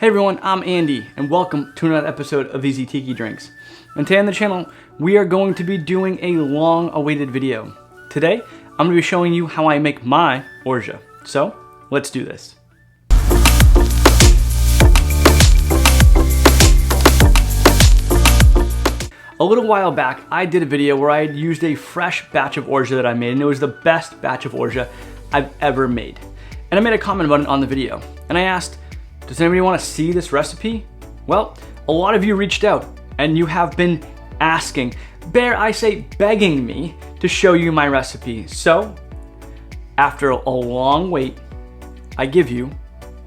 Hey everyone, I'm Andy, and welcome to another episode of Easy Tiki Drinks. And today on the channel, we are going to be doing a long-awaited video. Today, I'm going to be showing you how I make my Orgeat. So, let's do this. A little while back, I did a video where I had used a fresh batch of Orgeat that I made, and it was the best batch of Orgeat I've ever made. And I made a comment about it on the video, and I asked, does anybody want to see this recipe? Well, a lot of you reached out, and you have been asking, begging me to show you my recipe. So, after a long wait, I give you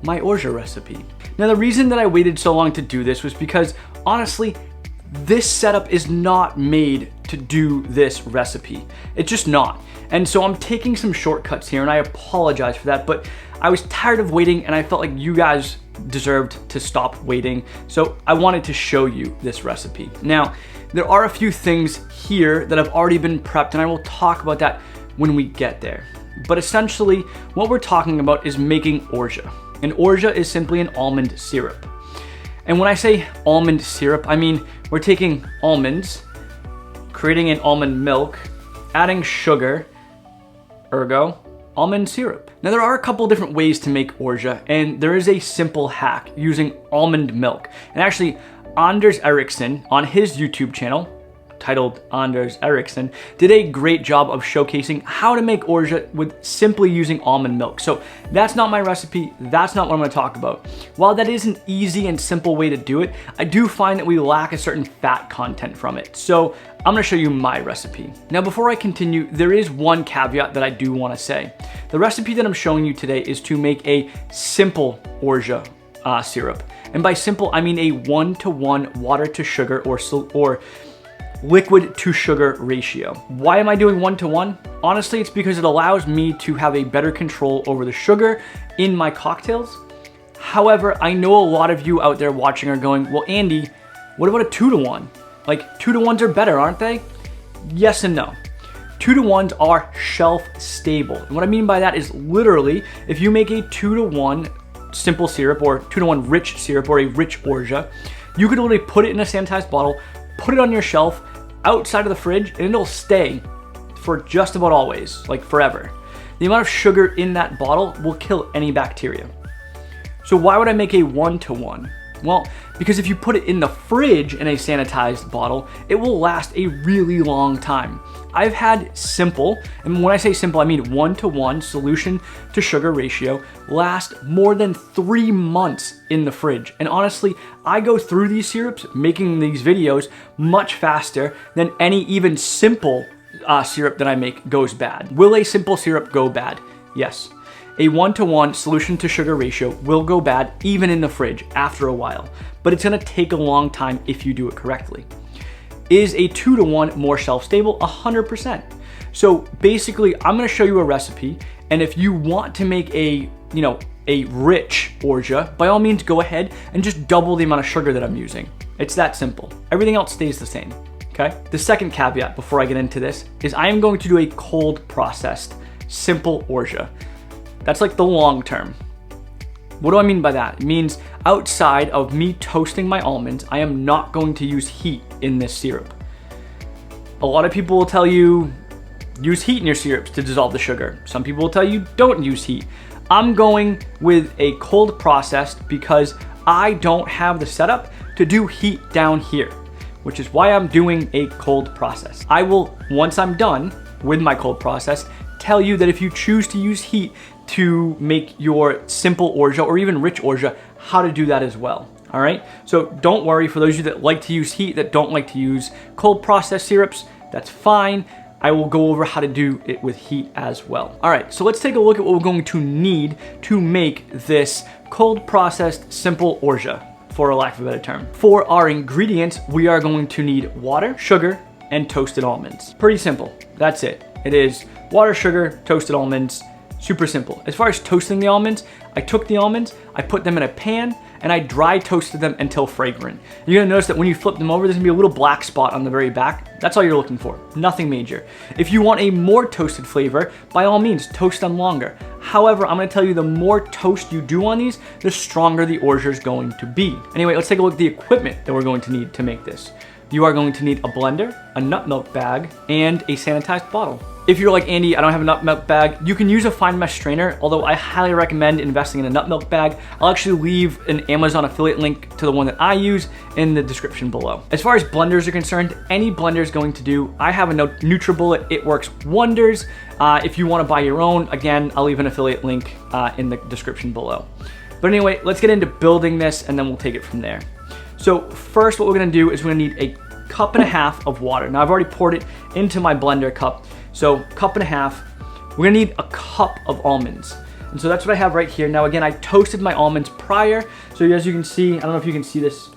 my Orgeat recipe. Now, the reason that I waited so long to do this was because, honestly, this setup is not made to do this recipe. It's just not. And so I'm taking some shortcuts here, and I apologize for that, but I was tired of waiting, and I felt like you guys deserved to stop waiting. So I wanted to show you this recipe. Now, there are a few things here that have already been prepped, and I will talk about that when we get there. But essentially, what we're talking about is making Orgeat. And Orgeat is simply an almond syrup. And when I say almond syrup, I mean we're taking almonds, creating an almond milk, adding sugar, ergo, almond syrup. Now there are a couple different ways to make Orgeat, and there is a simple hack using almond milk. And actually, Anders Ericsson on his YouTube channel, titled Anders Ericsson, did a great job of showcasing how to make Orgeat with simply using almond milk. So that's not my recipe, that's not what I'm gonna talk about. While that is an easy and simple way to do it, I do find that we lack a certain fat content from it. So I'm gonna show you my recipe. Now before I continue, there is one caveat that I do wanna say. The recipe that I'm showing you today is to make a simple Orgeat syrup. And by simple, I mean a 1-to-1 water to sugar or liquid to sugar ratio. Why am I doing 1-to-1? Honestly, it's because it allows me to have a better control over the sugar in my cocktails. However, I know a lot of you out there watching are going, well, Andy, what about a 2-to-1? Like 2-to-1s are better, aren't they? Yes and no. 2-to-1s are shelf stable. And what I mean by that is literally, if you make a 2-to-1 simple syrup or 2-to-1 rich syrup or a rich Orgeat, you could literally put it in a sanitized bottle, put it on your shelf outside of the fridge, and it'll stay for just about always, like forever. The amount of sugar in that bottle will kill any bacteria. So why would I make a 1-to-1? Well, because if you put it in the fridge in a sanitized bottle, it will last a really long time. I've had simple, and when I say simple, I mean 1-to-1 solution to sugar ratio, last more than 3 months in the fridge. And honestly, I go through these syrups, making these videos much faster than any even simple syrup that I make goes bad. Will a simple syrup go bad? Yes. A 1-to-1 solution to sugar ratio will go bad even in the fridge after a while, but it's gonna take a long time if you do it correctly. Is a 2-to-1 more shelf-stable? 100%. So basically, I'm gonna show you a recipe, and if you want to make a rich Orgeat, by all means go ahead and just double the amount of sugar that I'm using. It's that simple. Everything else stays the same, okay? The second caveat before I get into this is I am going to do a cold processed simple Orgeat. That's like the long term. What do I mean by that? It means outside of me toasting my almonds, I am not going to use heat in this syrup. A lot of people will tell you, use heat in your syrups to dissolve the sugar. Some people will tell you, don't use heat. I'm going with a cold processed because I don't have the setup to do heat down here, which is why I'm doing a cold process. I will, once I'm done with my cold process, tell you that if you choose to use heat to make your simple Orgeat or even rich Orgeat, how to do that as well. All right, so don't worry, for those of you that like to use heat, that don't like to use cold processed syrups, that's fine. I will go over how to do it with heat as well. All right, so let's take a look at what we're going to need to make this cold processed simple Orgeat, for a lack of a better term. For our ingredients, we are going to need water, sugar, and toasted almonds. Pretty simple, that's it. It is water, sugar, toasted almonds, Super simple. As far as toasting the almonds, I took the almonds, I put them in a pan, and I dry toasted them until fragrant. You're gonna notice that when you flip them over, there's gonna be a little black spot on the very back. That's all you're looking for, nothing major. If you want a more toasted flavor, by all means, toast them longer. However, I'm gonna tell you the more toast you do on these, the stronger the orgeat is going to be. Anyway, let's take a look at the equipment that we're going to need to make this. You are going to need a blender, a nut milk bag, and a sanitized bottle. If you're like, Andy, I don't have a nut milk bag, you can use a fine mesh strainer, although I highly recommend investing in a nut milk bag. I'll actually leave an Amazon affiliate link to the one that I use in the description below. As far as blenders are concerned, any blender is going to do. I have a NutriBullet, it works wonders. If you wanna buy your own, again, I'll leave an affiliate link in the description below. But anyway, let's get into building this and then we'll take it from there. So first what we're gonna do is we're gonna need a cup and a half of water. Now I've already poured it into my blender cup. So cup and a half, we're gonna need a cup of almonds. And so that's what I have right here. Now again, I toasted my almonds prior. So as you can see, I don't know if you can see this.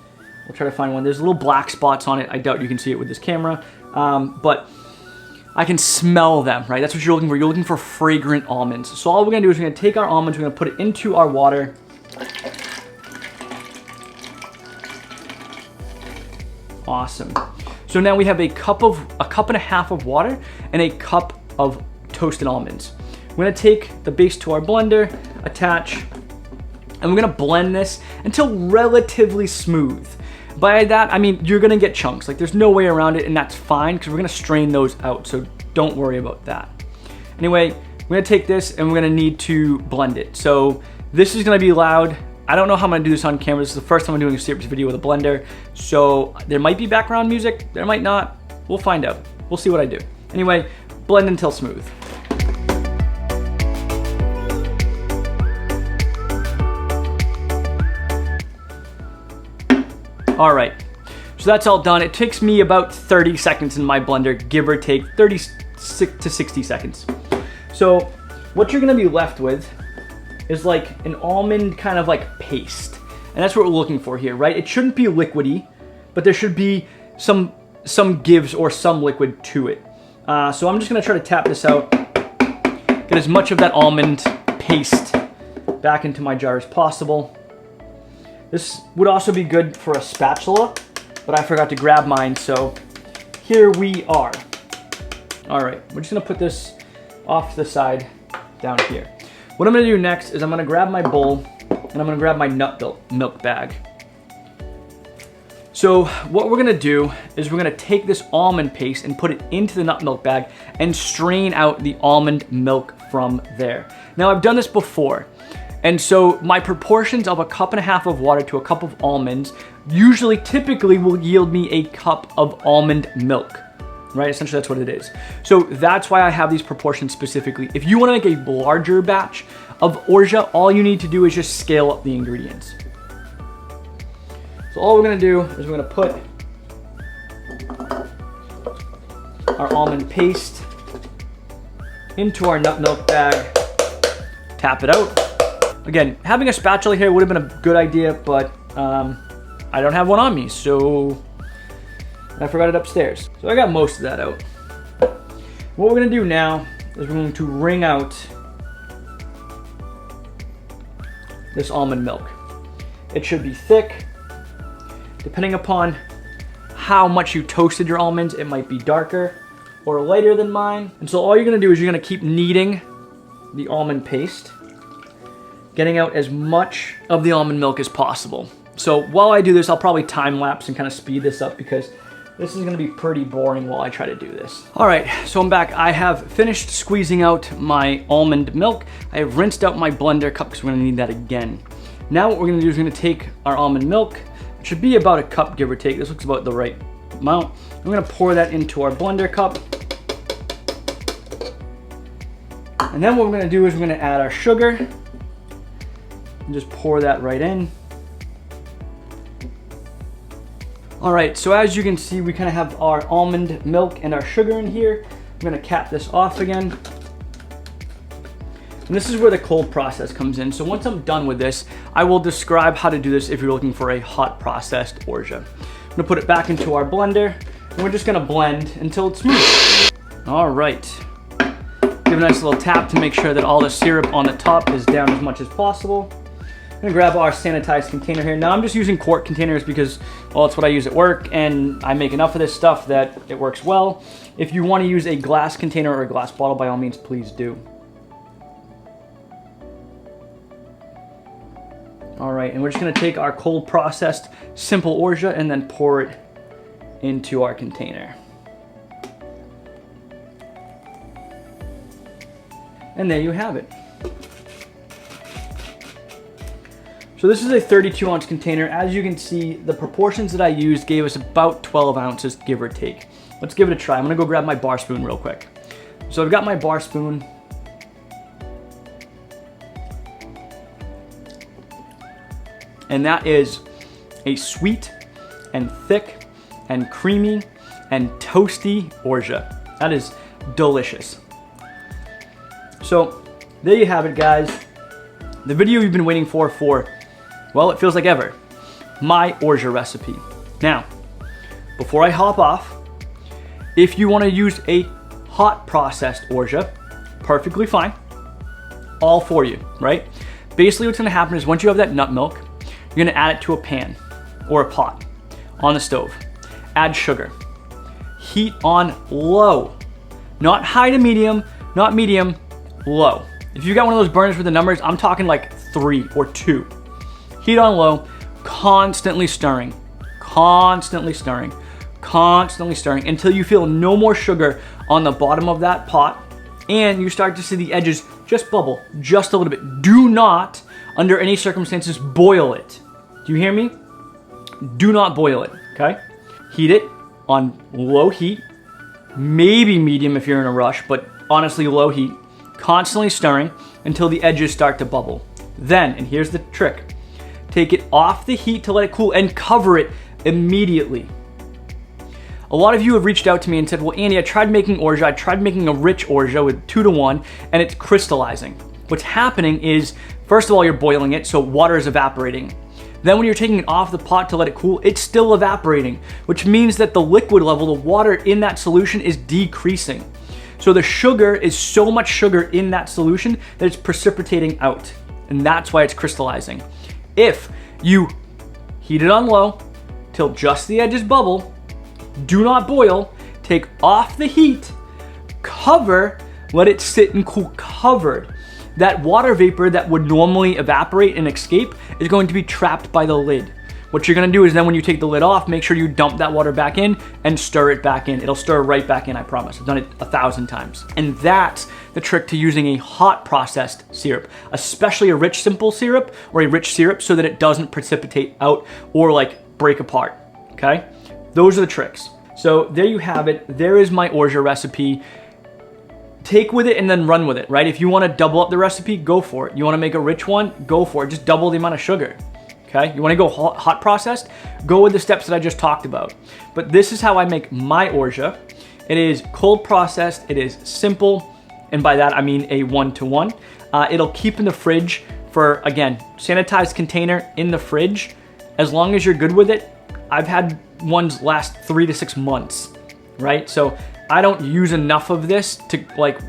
We'll try to find one. There's little black spots on it. I doubt you can see it with this camera, but I can smell them, right? That's what you're looking for. You're looking for fragrant almonds. So all we're gonna do is we're gonna take our almonds, we're gonna put it into our water. Awesome. So now we have a cup and a half of water and a cup of toasted almonds. We're gonna take the base to our blender, attach, and we're gonna blend this until relatively smooth. By that, I mean, you're gonna get chunks. Like there's no way around it, and that's fine because we're gonna strain those out, so don't worry about that. Anyway, we're gonna take this and we're gonna need to blend it. So this is gonna be loud. I don't know how I'm gonna do this on camera. This is the first time I'm doing a serious video with a blender. So there might be background music, there might not. We'll find out. We'll see what I do. Anyway, blend until smooth. All right, so that's all done. It takes me about 30 seconds in my blender, give or take 36 to 60 seconds. So what you're gonna be left with is like an almond kind of like paste. And that's what we're looking for here, right? It shouldn't be liquidy, but there should be some gives or some liquid to it. So I'm just gonna try to tap this out, get as much of that almond paste back into my jar as possible. This would also be good for a spatula, but I forgot to grab mine, so here we are. All right, we're just gonna put this off to the side down here. What I'm gonna do next is I'm gonna grab my bowl and I'm gonna grab my nut milk bag. So what we're gonna do is we're gonna take this almond paste and put it into the nut milk bag and strain out the almond milk from there. Now I've done this before, and so my proportions of a cup and a half of water to a cup of almonds typically will yield me a cup of almond milk. Right, essentially that's what it is. So that's why I have these proportions specifically. If you wanna make a larger batch of orgeat, all you need to do is just scale up the ingredients. So all we're gonna do is we're gonna put our almond paste into our nut milk bag, tap it out. Again, having a spatula here would have been a good idea, but I don't have one on me, so I forgot it upstairs. So I got most of that out. What we're gonna do now is we're going to wring out this almond milk. It should be thick. Depending upon how much you toasted your almonds, it might be darker or lighter than mine. And so all you're gonna do is you're gonna keep kneading the almond paste, getting out as much of the almond milk as possible. So while I do this, I'll probably time lapse and kind of speed this up because this is gonna be pretty boring while I try to do this. All right, so I'm back. I have finished squeezing out my almond milk. I have rinsed out my blender cup because we're gonna need that again. Now what we're gonna do is we're gonna take our almond milk. It should be about a cup, give or take. This looks about the right amount. I'm gonna pour that into our blender cup. And then what we're gonna do is we're gonna add our sugar and just pour that right in. All right, so as you can see, we kind of have our almond milk and our sugar in here. I'm gonna cap this off again. And this is where the cold process comes in. So once I'm done with this, I will describe how to do this if you're looking for a hot processed orgeat. I'm gonna put it back into our blender, and we're just gonna blend until it's smooth. All right, Give a nice little tap to make sure that all the syrup on the top is down as much as possible. I'm gonna grab our sanitized container here. Now I'm just using quart containers because, well, it's what I use at work and I make enough of this stuff that it works well. If you wanna use a glass container or a glass bottle, by all means, please do. All right, and we're just gonna take our cold processed simple orgeat and then pour it into our container. And there you have it. So this is a 32 ounce container. As you can see, the proportions that I used gave us about 12 ounces, give or take. Let's give it a try. I'm gonna go grab my bar spoon real quick. So I've got my bar spoon. And that is a sweet and thick and creamy and toasty orgeat. That is delicious. So there you have it, guys. The video you've been waiting for, well, it feels like ever. My orgeat recipe. Now, before I hop off, if you want to use a hot processed orgeat, perfectly fine. All for you, right? Basically what's gonna happen is once you have that nut milk, you're gonna add it to a pan or a pot on the stove. Add sugar. Heat on low. Not high to medium, not medium, low. If you've got one of those burners with the numbers, I'm talking like 3 or 2. Heat on low, constantly stirring, constantly stirring, constantly stirring until you feel no more sugar on the bottom of that pot and you start to see the edges just bubble just a little bit. Do not, under any circumstances, boil it. Do you hear me? Do not boil it, okay? Heat it on low heat, maybe medium if you're in a rush, but honestly low heat, constantly stirring until the edges start to bubble. Then, and here's the trick, take it off the heat to let it cool and cover it immediately. A lot of you have reached out to me and said, well, Andy, I tried making orgeat, I tried making a rich orgeat with 2-to-1 and it's crystallizing. What's happening is, first of all, you're boiling it, so water is evaporating. Then when you're taking it off the pot to let it cool, it's still evaporating, which means that the liquid level, the water in that solution is decreasing. So the sugar is so much sugar in that solution that it's precipitating out. And that's why it's crystallizing. If you heat it on low till just the edges bubble, do not boil, take off the heat, cover, let it sit and cool covered. That water vapor that would normally evaporate and escape is going to be trapped by the lid. What you're gonna do is then when you take the lid off, make sure you dump that water back in and stir it back in. It'll stir right back in, I promise. I've done it 1,000 times. And that's the trick to using a hot processed syrup, especially a rich simple syrup or a rich syrup so that it doesn't precipitate out or like break apart, okay? Those are the tricks. So there you have it. There is my orgeat recipe. Take with it and then run with it, right? If you wanna double up the recipe, go for it. You wanna make a rich one, go for it. Just double the amount of sugar. Okay, you wanna go hot processed? Go with the steps that I just talked about. But this is how I make my orgeat. It is cold processed, it is simple, and by that I mean a 1-to-1. It'll keep in the fridge for, again, sanitized container in the fridge. As long as you're good with it, I've had ones last 3 to 6 months, right? So I don't use enough of this to like,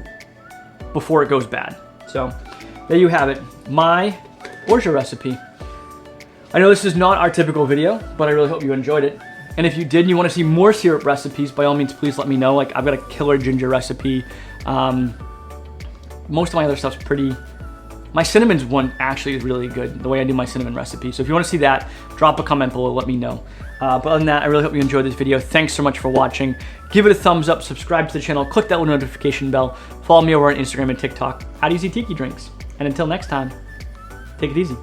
before it goes bad. So there you have it, my orgeat recipe. I know this is not our typical video, but I really hope you enjoyed it. And if you did and you want to see more syrup recipes, by all means, please let me know. Like, I've got a killer ginger recipe. Most of my other stuff's pretty... My cinnamon's one actually is really good, the way I do my cinnamon recipe. So if you want to see that, drop a comment below, let me know. But other than that, I really hope you enjoyed this video. Thanks so much for watching. Give it a thumbs up, subscribe to the channel, click that little notification bell, follow me over on Instagram and TikTok at Easy Tiki Drinks. And until next time, take it easy.